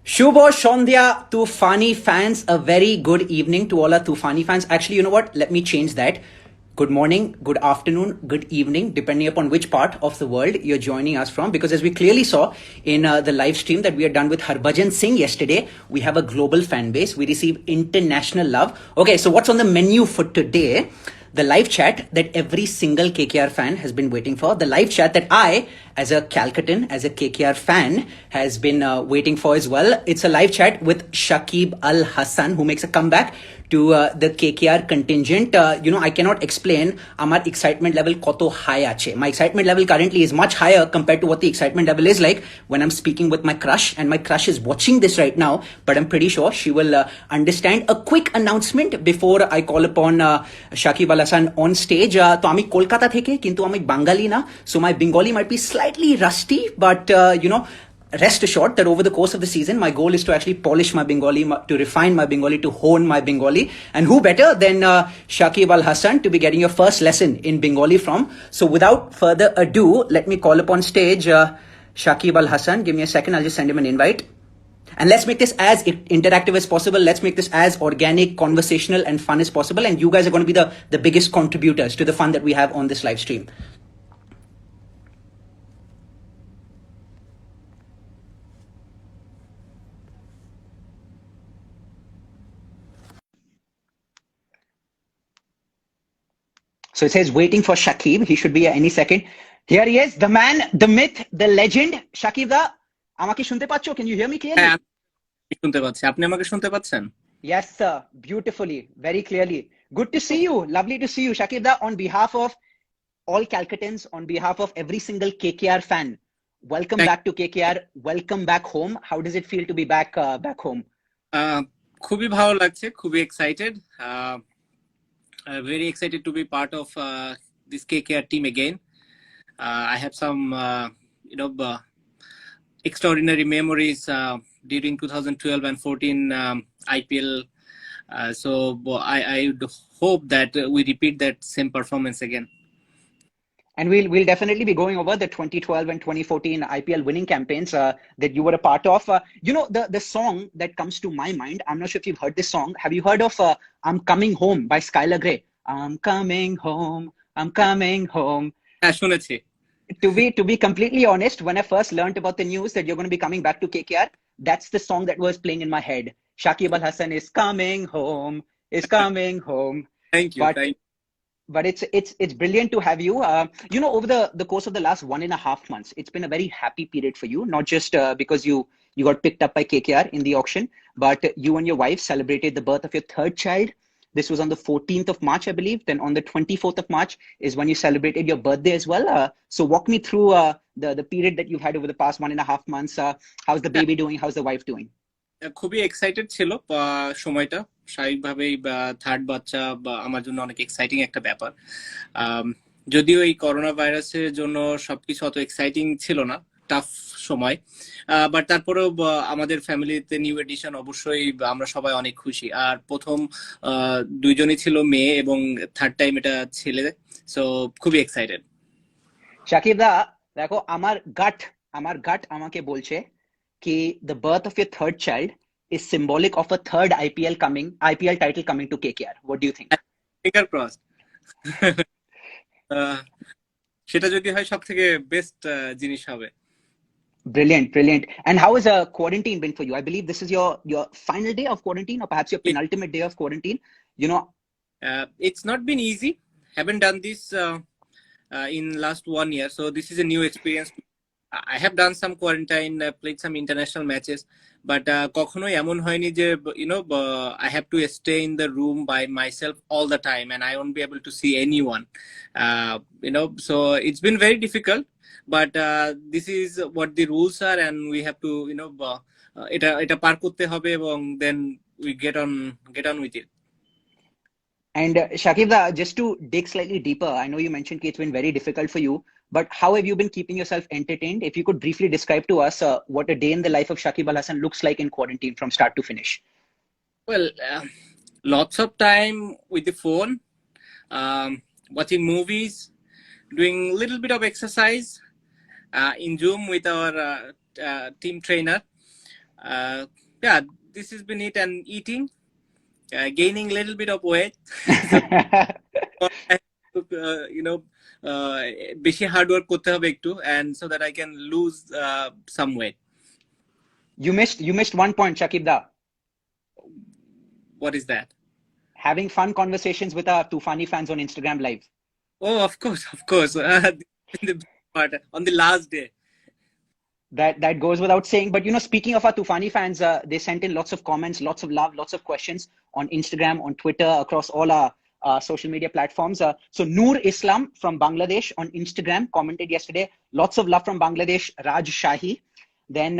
Shubho Shondya Tufani fans, a very good evening to all our Tufani fans. Actually, you know what? Let me change that. Good morning, good afternoon, good evening, depending upon which part of the world you're joining us from. Because as we clearly saw in the live stream that we had done with Harbhajan Singh yesterday, we have a global fan base. We receive international love. Okay, so what's on the menu for today? The live chat that every single KKR fan has been waiting for. The live chat that I, as a Calcutan, as a KKR fan, has been waiting for as well. It's a live chat with Shakib Al Hasan, who makes a comeback to the KKR contingent. I cannot explain our excitement level koto high ache. My excitement level currently is much higher compared to what the excitement level is like when I'm speaking with my crush, and my crush is watching this right now, but I'm pretty sure she will understand. A quick announcement before I call upon Shakib Al Hasan on stage. তো আমি কলকাতা থেকে, কিন্তু আমি বাঙালি না, so my Bengali might be slightly rusty, but rest assured that over the course of the season, my goal is to actually polish my Bengali, to refine my Bengali, to hone my Bengali. And who better than Shakib Al Hasan to be getting your first lesson in Bengali from? So without further ado, let me call upon stage Shakib Al Hasan. Give me a second, I'll just send him an invite. And let's make this as interactive as possible. Let's make this as organic, conversational, and fun as possible. And you guys are going to be the biggest contributors to the fun that we have on this live stream. So it says waiting for Shakib. He should be here any second. Here he is, the man, the myth, the legend. Shakib da, amake shunte paccho? Can you hear me clearly? হ্যাঁ, আমি শুনতে পাচ্ছি। আপনি আমাকে শুনতে পাচ্ছেন? Yes, sir. Beautifully, very clearly. Good to see you. Lovely to see you, Shakib da. On behalf of all Calcutans, on behalf of every single KKR fan, welcome back to KKR. Welcome back home. How does it feel to be back home? খুবই ভালো লাগছে, খুবই excited, very excited to be part of this KKR team again. I have some extraordinary memories during 2012 and 14 IPL. So I would hope that we repeat that same performance again. And we'll definitely be going over the 2012 and 2014 IPL winning campaigns that you were a part of. The song that comes to my mind, I'm not sure if you've heard this song. Have you heard of I'm Coming Home by Skylar Grey? I'm coming home, I'm coming home. শুনেছি। To be completely honest, when I first learned about the news that you're going to be coming back to KKR, that's the song that was playing in my head. Shakib Al Hasan is coming home, is coming home. Thank you. But it's brilliant to have you. Over the course of the last 1.5 months, it's been a very happy period for you, not just because you got picked up by KKR in the auction, but you and your wife celebrated the birth of your third child. This was on the 14th of March, I believe. Then on the 24th of March is when you celebrated your birthday as well. So walk me through the period that you've had over the past 1.5 months. How's the baby doing? How's the wife doing? খুবই excited ছিল সময়টা। স্বাভাবিকভাবেই third বাচ্চা আমার জন্য অনেক exciting একটা ব্যাপার। যদিও এই করোনা ভাইরাসের জন্য সবকিছু অত এক্সাইটিং ছিল না, টাফ সময়, বাট তারপরেও আমাদের ফ্যামিলিতে নিউ এডিশন, অবশ্যই আমরা সবাই অনেক খুশি। আর প্রথম দুইজনই ছিল মেয়ে এবং থার্ড টাইম এটা ছেলে, সো খুবই এক্সাইটেড। শাকিব দা, দেখো আমার গাট আমাকে বলছে कि the birth of your third child is symbolic of a third IPL title coming to KKR. What do you think? Finger crossed. সেটা যদি হয় সবথেকে বেস্ট জিনিস হবে। Brilliant. And how has quarantine been for you? I believe this is your final day of quarantine, or perhaps your penultimate day of quarantine. It's not been easy. Haven't done this in last 1 year, so this is a new experience. I have done some quarantine, played some international matches, but কখনোই এমন হয়নি যে I have to stay in the room by myself all the time and I won't be able to see anyone. So it's been very difficult, but this is what the rules are and we have to এটা পার করতে হবে এবং then we get on with it. And Shakib da, just to dig slightly deeper, I know you mentioned it's been very difficult for you, but how have you been keeping yourself entertained? If you could briefly describe to us what a day in the life of Shakib Al Hasan looks like in quarantine from start to finish. Well, lots of time with the phone, watching movies, doing a little bit of exercise in Zoom with our team trainer. Yeah, this has been it, and eating, gaining a little bit of weight. So, বেশি hard work করতে হবে একটু, and so that I can lose some weight. You missed one point, Shakib Da. What is that? Having fun conversations with our Tufani fans on Instagram Live. Oh, of course, of course. The part on the last day. That goes without saying. But speaking of our Tufani fans, they sent in lots of comments, lots of love, lots of questions on Instagram, on Twitter, across all our social media platforms. So Noor Islam from Bangladesh on Instagram commented yesterday. Lots of love from Bangladesh. Raj Shahi. Then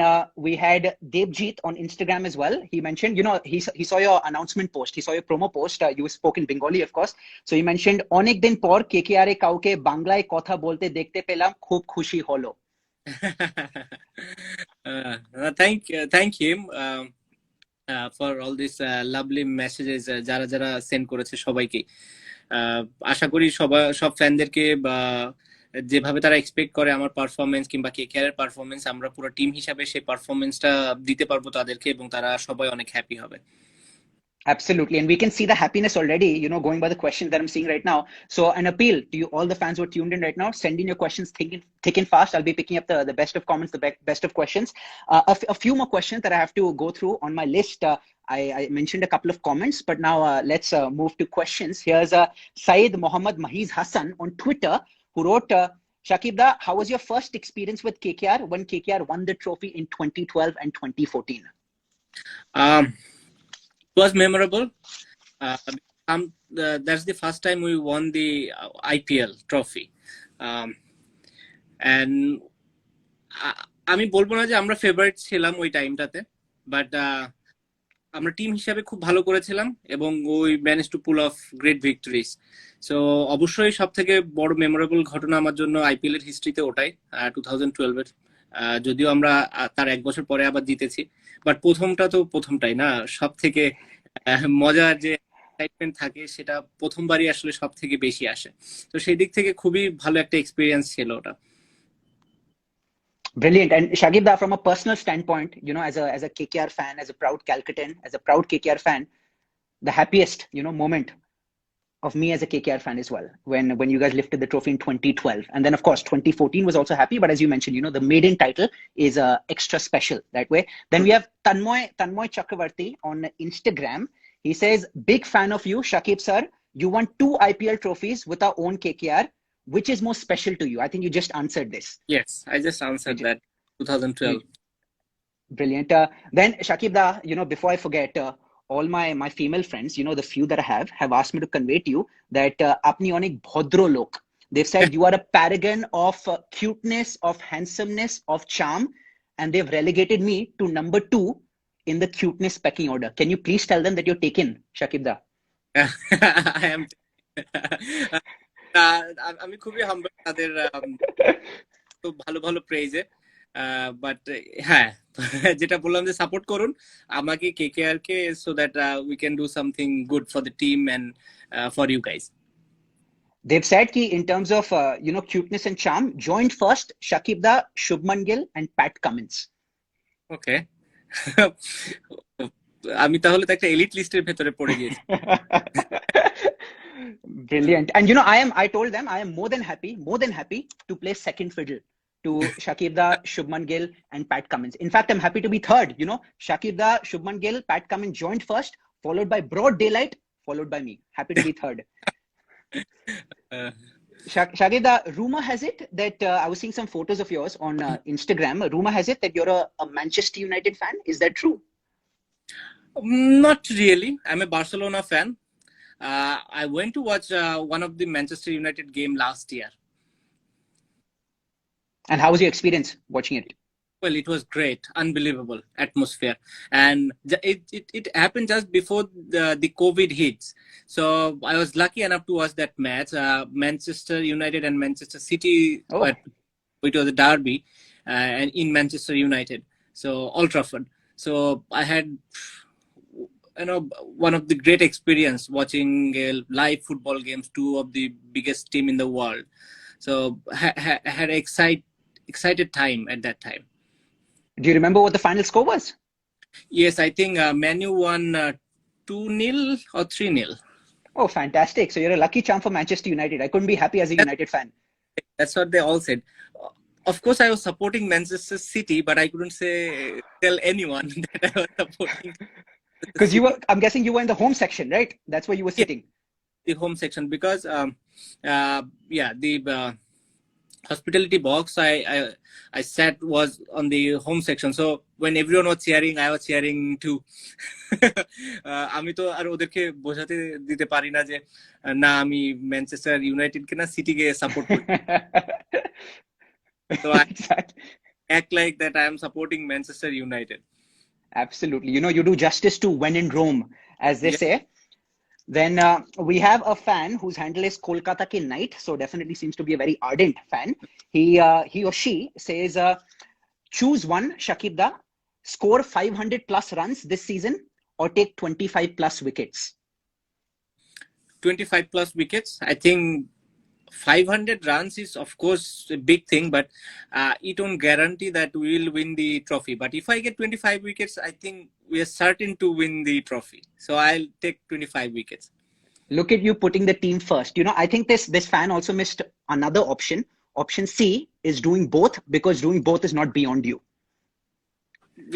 we had Devjit on Instagram as well. He mentioned, he saw your announcement post. He saw your promo post. You spoke in Bengali, of course. So he mentioned, অনেক দিন পর KKR এ কাউকে বাংলায় কথা বলতে দেখতে পেলাম, খুব খুশি হলো. Thank him for all these lovely messages যারা যারা সেন্ড করেছে সবাইকে। আশা করি সব ফ্যানদেরকে যেভাবে তারা এক্সপেক্ট করে আমার পারফরমেন্স কিংবা KKR এর পারফরমেন্স, আমরা পুরো টিম হিসাবে সেই পারফরমেন্সটা দিতে পারবো তাদেরকে, এবং তারা সবাই অনেক হ্যাপি হবে। Absolutely. And we can see the happiness already, going by the questions that I'm seeing right now. So an appeal to you, all the fans who are tuned in right now, send in your questions thick and fast. I'll be picking up the best of comments, the best of questions. A few more questions that I have to go through on my list. I mentioned a couple of comments, but now let's move to questions. Here's Syed Mohammad Mahiz Hassan on Twitter, who wrote, Shakib Da, how was your first experience with KKR when KKR won the trophy in 2012 and 2014? Was memorable. That's the first time we won the IPL trophy, and আমি বলবো না যে আমরা favourite ছিলাম ওই টাইমটাতে, but আমরা team হিসাবে খুব ভালো করেছিলাম এবং ওই manage to pull off great victories. So অবশ্যই সব থেকে বড় মেমোরেবল ঘটনা আমার জন্য IPL এর হিস্ট্রিতে ওটাই, 2012 এর। যদিও আমরা তার এক বছর পরে আবার জিতেছি, বাট প্রথমটা তো প্রথমটাই না, সব থেকে মজার যে এক্সাইটমেন্ট থাকে সেটা প্রথমবারই আসলে সব থেকে বেশি আসে। তো সেই দিক থেকে খুবই ভালো একটা এক্সপিরিয়েন্স ছিল ওটা। Brilliant. And Shakib Da, from a personal standpoint, as a KKR fan, as a proud Calcutan, as a proud KKR fan, the happiest, moment of me as a KKR fan as well, when you guys lifted the trophy in 2012. And then, of course, 2014 was also happy. But as you mentioned, the maiden title is extra special that way. Then we have Tanmoy Chakravarti on Instagram. He says, big fan of you, Shakib sir. You won 2 IPL trophies with our own KKR. Which is more special to you? I think you just answered this. Yes, I just answered that. 2012. Brilliant. Then Shakib Da, before I forget, all my female friends, the few that I have asked me to convey to you that apni onek bhodro lok. They've said you are a paragon of cuteness, of handsomeness, of charm, and they've relegated me to number 2 in the cuteness pecking order. Can you please tell them that you're taken, Shakib Da? I am. আমি খুবই হাম্বল তাদের খুব ভালো ভালো প্রেজে, but হ্যাঁ যেটা বললাম যে সাপোর্ট করুন আমাকে KKR K, so that we can do something good for the team and for you guys. They've said ki in terms of cuteness and charm, joined first Shakib Da, Shubman Gill and Pat Cummins. Okay. আমি তাহলে তো একটা elite লিস্টের ভেতরে পড়ে গিয়েছি। Brilliant. And I told them I am more than happy to play second fiddle to Shakib Da, Shubman Gill and Pat Cummins. In fact, I'm happy to be third. Shakib Da, Shubman Gill, Pat Cummins joined first, followed by Broad Daylight, followed by me. Happy to be third. Shakib Da, rumor has it that I was seeing some photos of yours on Instagram. Rumor has it that you're a Manchester United fan. Is that true? Not really. I'm a Barcelona fan. I went to watch one of the Manchester United game last year. And how was your experience watching it? Well, it was great, unbelievable atmosphere, and it happened just before the COVID hits. So I was lucky enough to watch that match, Manchester United and Manchester City. It was a derby, and in Manchester United, so Old Trafford. So I had one of the great experience watching live football games, 2 of the biggest team in the world. So I had excited time at that time. Do you remember what the final score was? Yes, I think Manu won 2-0 or 3-0. Oh, fantastic. So you're a lucky charm for Manchester United. I couldn't be happy as a United fan. That's what they all said. Of course, I was supporting Manchester City, but I couldn't tell anyone that I was supporting the Because City. I'm guessing you were in the home section, right? That's where you were Yeah, sitting. the home section because the hospitality box I sat was on the home section. So when everyone was cheering, I was cheering too. আমি তো আর ওদেরকে বোঝাতে দিতে পারি না যে না আমি ম্যানচেস্টার ইউনাইটেড কে না সিটি কে সাপোর্ট করি। So I Exactly. act like that I am supporting Manchester United. Absolutely. You do justice to when in Rome, as they Yeah. say. Then we have a fan whose handle is Kolkata Ke Knight, so definitely seems to be a very ardent fan. He or she says, choose one, Shakib Da, score 500 plus runs this season or take 25 plus wickets. 25 plus wickets. I think 500 runs is of course a big thing, but it won't guarantee that we will win the trophy. But if I get 25 wickets, I think we are certain to win the trophy. So I'll take 25 wickets. Look at you putting the team first. I think this fan also missed another option. Option C is doing both, because doing both is not beyond you.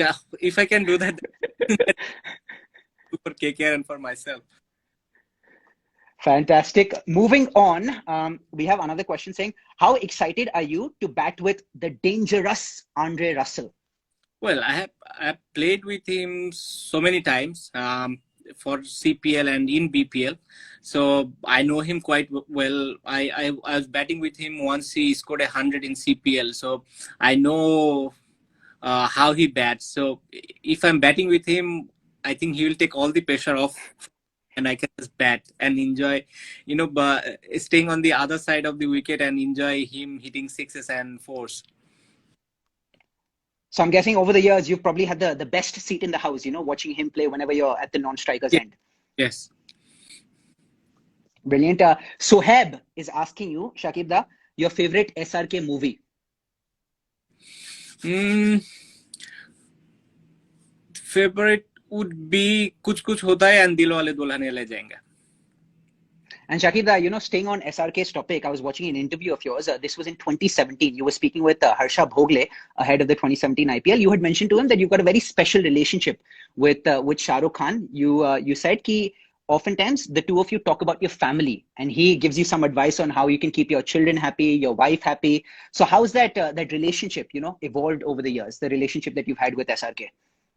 Yeah, if I can do that for KKR and for myself. Fantastic. Moving on, we have another question saying, how excited are you to bat with the dangerous Andre Russell? Well, I have played with him so many times for CPL and in BPL, so I know him quite well. I was batting with him once. He scored 100 in CPL, so I know how he bats. So if I'm batting with him, I think he will take all the pressure off, and I can just bat and enjoy, but staying on the other side of the wicket and enjoy him hitting sixes and fours. So I'm guessing over the years, you've probably had the best seat in the house, watching him play whenever you're at the non-striker's end. Yes. Brilliant. Soheb is asking you, Shakib Da, your favorite SRK movie. Favorite would be Kuch Kuch Hota Hai and Dilwale Dulhania Le Jayenge. And Shakib Da, staying on SRK's topic, I was watching an interview of yours. This was in 2017. You were speaking with Harsha Bhogle ahead of the 2017 IPL. You had mentioned to him that you've got a very special relationship with Shah Rukh Khan. You said that oftentimes the two of you talk about your family, and he gives you some advice on how you can keep your children happy, your wife happy. So how's that relationship, evolved over the years, the relationship that you've had with SRK?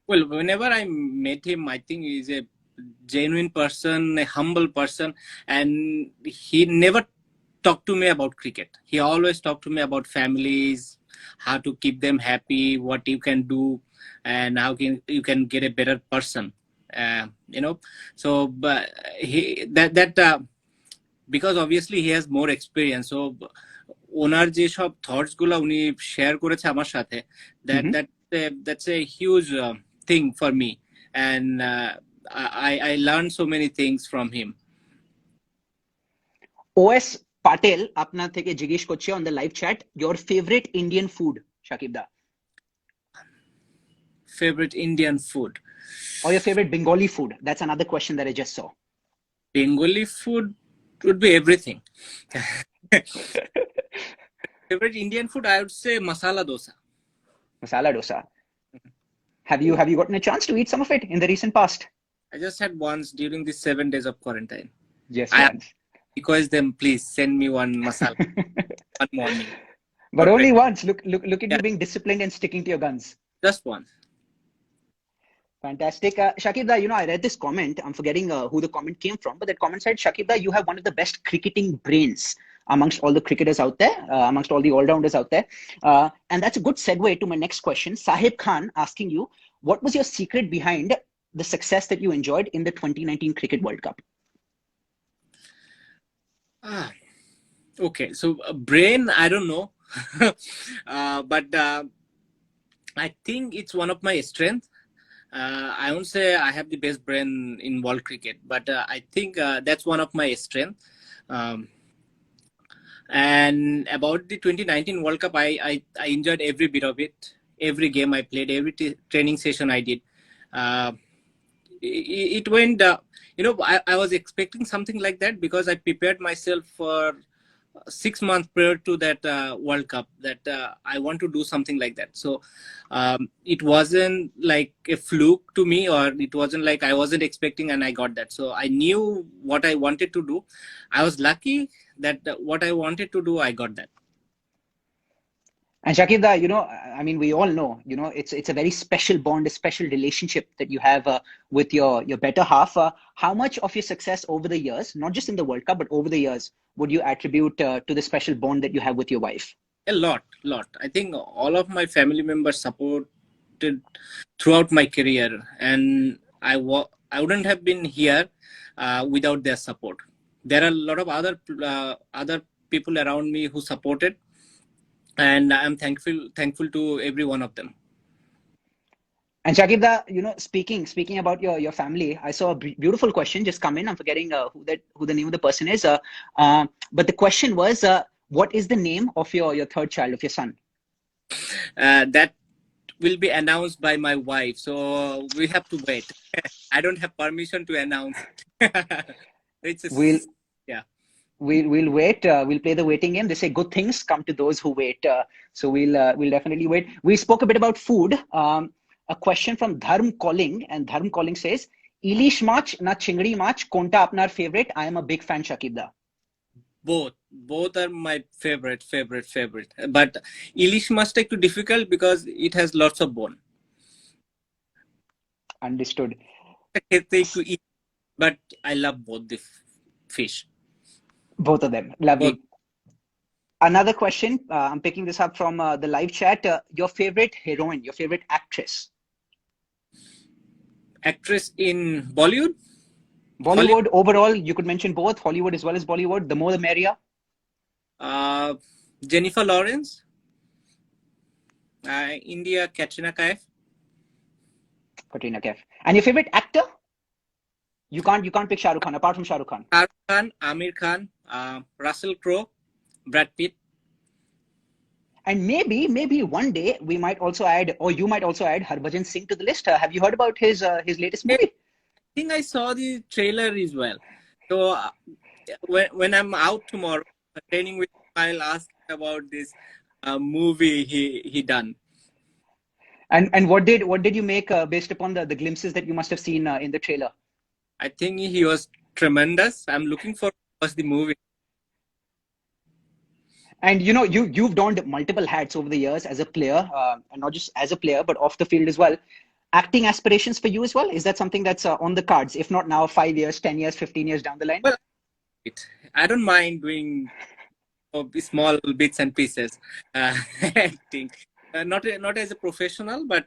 Well, whenever I met him, I think he's a genuine person, a humble person, and he never talked to me about cricket. He always talked to me about families, how to keep them happy, what you can do, and how you can get a better person. So but because obviously he has more experience, so ওনার যে সব thoughts গুলা উনি share করেছে আমার সাথে, that's a huge thing for me, and I learned so many things from him. OS Patel apna থেকে জিজ্ঞেস করছে on the live chat, your favorite Indian food, Shakib Da? Favorite Indian food? Or your favorite Bengali food? That's another question that I just saw. Bengali food would be everything. Favorite Indian food, I would say masala dosa. Masala dosa. Have you gotten a chance to eat some of it in the recent past? I just had once during the 7 days of quarantine. Just once. I request them, please send me one masala one morning. But only once. Look at you being disciplined and sticking to your guns. Just once. Fantastic. Shakib Da, I read this comment. I'm forgetting who the comment came from, but that comment said, Shakib Da, you have one of the best cricketing brains amongst all the cricketers out there, amongst all the all-rounders out there. And that's a good segue to my next question. Sahib Khan asking you, what was your secret behind the success that you enjoyed in the 2019 Cricket World Cup? Okay. So brain, I don't know. But I think it's one of my strengths. I won't say I have the best brain in world cricket, but I think that's one of my strengths. And about the 2019 World Cup, I enjoyed every bit of it. Every game I played, every training session I did. Uh, it went, I was expecting something like that because I prepared myself for 6 months prior to that World Cup that I want to do something like that. So it wasn't like a fluke to me, or it wasn't like I wasn't expecting and I got that. So I knew what I wanted to do. I was lucky that what I wanted to do, I got that. And Shakib, I mean, we all know, it's a very special bond, a special relationship that you have with your better half. How much of your success over the years, not just in the World Cup, but over the years, would you attribute to the special bond that you have with your wife? A lot. I think all of my family members supported throughout my career, and I wouldn't have been here without their support. There are a lot of other people around me who supported, and I'm thankful to every one of them. And Shakib, speaking about your family, I saw a beautiful question just come in. I'm forgetting who the name of the person is. But the question was, what is the name of your third child, of your son? That will be announced by my wife, so we have to wait. I don't have permission to announce. Yeah. We'll wait. We'll play the waiting game. They say good things come to those who wait. So we'll definitely wait. We spoke a bit about food. A question from Dharm Calling, and Dharm Calling says, "Ilish mach na chingdi mach konta apnar favorite?" I am a big fan, Shakib da. Both are my favorite. But ilish must take too difficult because it has lots of bone. Understood. To eat, but I love both the fish. Both of them, lovely. Another question. I'm picking this up from the live chat. Your favorite heroine, your favorite actress? Actress in Bollywood? Bollywood overall, you could mention both Hollywood as well as Bollywood. The more the merrier. Jennifer Lawrence. India, Katrina Kaif. Katrina Kaif. And your favorite actor? You can't pick Shah Rukh Khan apart from Shah Rukh Khan. Shah Rukh Khan, Amir Khan, Russell Crowe, Brad Pitt. And maybe one day we might also add, or you might also add, Harbhajan Singh to the list. Have you heard about his latest movie? I think I saw the trailer as well. So when I'm out tomorrow training with him, I'll ask about this movie he done. And what did you make based upon the glimpses that you must have seen in the trailer? I think he was tremendous. I'm looking forward to watch the movie. And you've donned multiple hats over the years as a player, and not just as a player, but off the field as well. Acting aspirations for you as well? Is that something that's on the cards? If not now, 5 years, 10 years, 15 years down the line? Well, I don't mind doing small bits and pieces acting. Not as a professional, but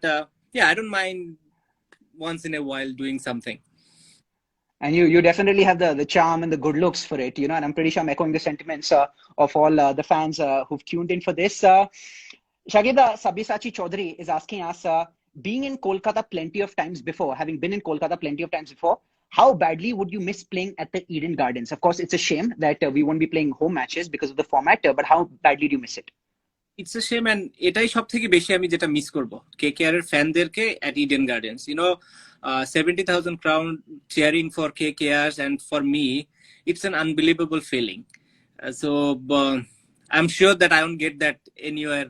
yeah, I don't mind once in a while doing something. And you definitely have the charm and the good looks for it, and I'm pretty sure I'm echoing the sentiments of all the fans who've tuned in for this. Shakib, Sabyasachi Chaudhary is asking us, being in Kolkata plenty of times before, having been in Kolkata plenty of times before, how badly would you miss playing at the Eden Gardens? Of course, it's a shame that we won't be playing home matches because of the format, but how badly do you miss it? It's a shame, and এটাই সবথেকে বেশি আমি যেটা miss করব KKR এর ফ্যানদেরকে at Eden Gardens. 70,000 crowd cheering for KKRs, and for me, it's an unbelievable feeling. So I'm sure that I won't get that anywhere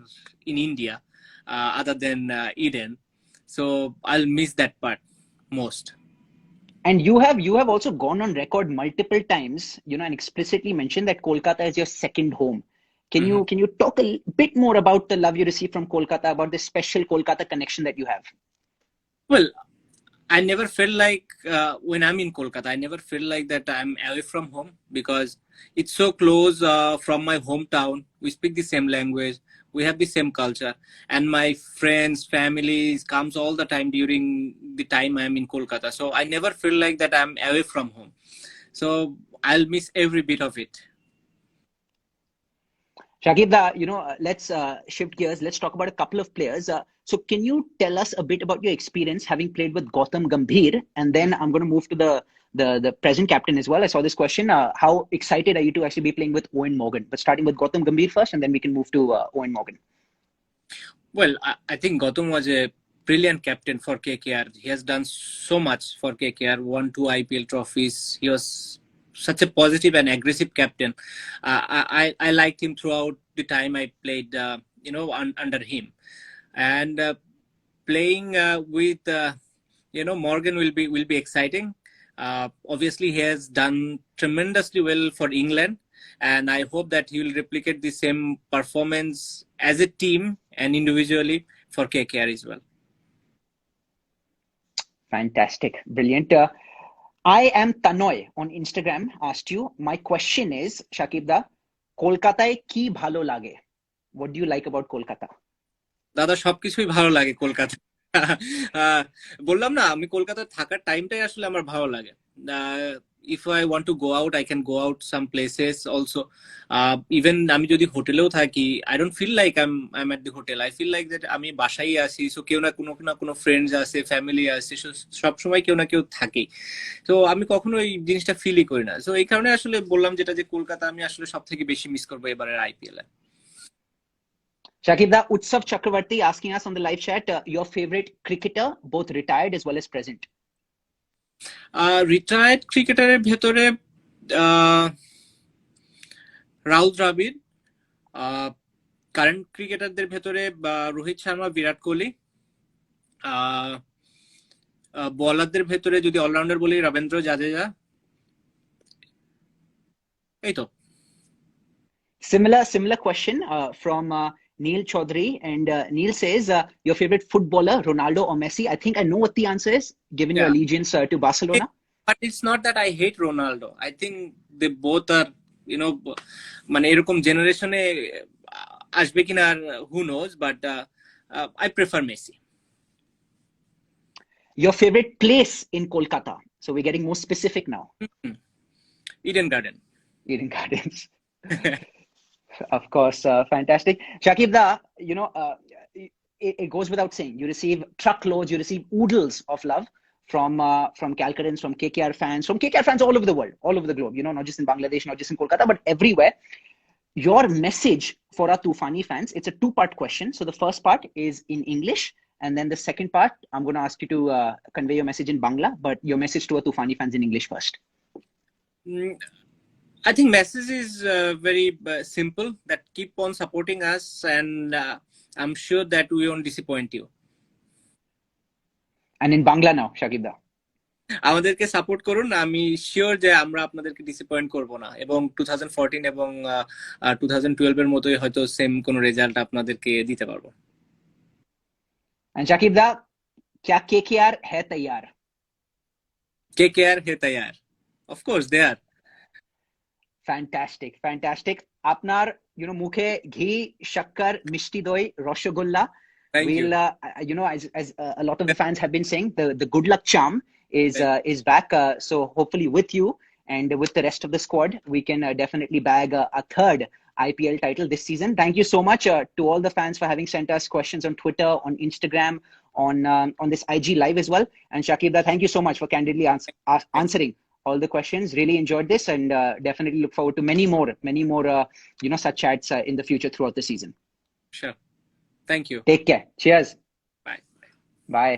in India other than Eden. So I'll miss that part most. And you have also gone on record multiple times, and explicitly mentioned that Kolkata is your second home. Can you talk a bit more about the love you receive from Kolkata, about the special Kolkata connection that you have? Well, I never felt like when I'm in Kolkata, I never feel like that I'm away from home because it's so close from my hometown. We speak the same language. We have the same culture. And my friends, families comes all the time during the time I'm in Kolkata. So I never feel like that I'm away from home. So I'll miss every bit of it. Shakib, let's shift gears. Let's talk about a couple of players. So can you tell us a bit about your experience having played with Gautam Gambhir? And then I'm going to move to the present captain as well. I saw this question. How excited are you to actually be playing with Eoin Morgan? But starting with Gautam Gambhir first, and then we can move to Eoin Morgan. Well, I think Gautam was a brilliant captain for KKR. He has done so much for KKR, won 2 IPL trophies. He was such a positive and aggressive captain. I liked him throughout the time I played, under him. And playing with Morgan will be exciting. Obviously, he has done tremendously well for England, and I hope that he will replicate the same performance as a team and individually for KKR as well. Fantastic. Brilliant. I am Tanoy on Instagram asked you. My question is, Shakib da, Kolkataয় ki bhalo lage? What do you like about Kolkata? দাদা সবকিছুই ভালো লাগে কলকাতা। বললাম না, আমি কলকাতায় থাকার টাইমটাই আসলে আমার ভালো লাগে। if I want to go out, I can go out some places also. Even আমি যদি হোটেলেও থাকি, I don't feel like I'm at the hotel. I feel like that আমি বাসায় আছি। সো কেউ না কোনো ফ্রেন্ডস আছে, ফ্যামিলি আছে, সব সময় কেউ না কেউ থাকে। তো আমি কখনো এই জিনিসটা ফিলই করি না। সো এই কারণে আসলে বললাম যেটা, যে কলকাতা আমি আসলে সব থেকে বেশি মিস করবো এবারের IPL A. Shakib da, Utsav Chakravarti asking us on the live chat, your favorite cricketer, both retired as well as present. Retired ক্রিকেটারের ভেতরে রাহুল দ্রাবিড়, কারেন্ট ক্রিকেটারদের ভেতরে রোহিত শর্মা, বিরাট কোহলি, বলারদের ভেতরে যদি অলরাউন্ডার বলি রবীন্দ্র জাদেজা, এই তো। Similar question from Neil Chaudhary, and Neil says, your favorite footballer, Ronaldo or Messi? I think I know what the answer is, given your allegiance to Barcelona. But it's not that I hate Ronaldo. I think they both are, মানে এরকম জেনারেশনে আসবে কিনা, who knows, but I prefer Messi. Your favorite place in Kolkata? So we're getting more specific now. Eden Garden. Eden Gardens. Of course, fantastic. Shakib da, it goes without saying, you receive truckloads, you receive oodles of love from Calcuttans, from KKR fans all over the world, all over the globe, not just in Bangladesh, not just in Kolkata, but everywhere. Your message for our Tufani fans, it's a two-part question. So the first part is in English, and then the second part, I'm going to ask you to convey your message in Bangla, but your message to our Tufani fans in English first. I think message is very simple, that keep on supporting us, and I'm sure that we won't disappoint you. And in Bangla now, Shakib da. আমাদেরকে support করুন, আমি sure যে আমরা আপনাদেরকে disappoint করব না, এবং 2014 এবং 2012 এর মতোই হয়তো সেম কোন রেজাল্ট আপনাদেরকে দিতে পারবো। And Shakib da, kya KKR hai taiyar? KKR hai taiyar. Of course they are. Fantastic. Apnar, mukhe ghee, shakkar, mishti doi, roshogolla. We'll, as a lot of the fans have been saying, the good luck charm is back. So hopefully with you and with the rest of the squad, we can definitely bag a third IPL title this season. Thank you so much to all the fans for having sent us questions on Twitter, on Instagram, on this IG live as well. And Shakib da, thank you so much for candidly answering all the questions. Really enjoyed this, and definitely look forward to many more such chats in the future throughout the season. Sure. Thank you. Take care. Cheers. Bye. Bye.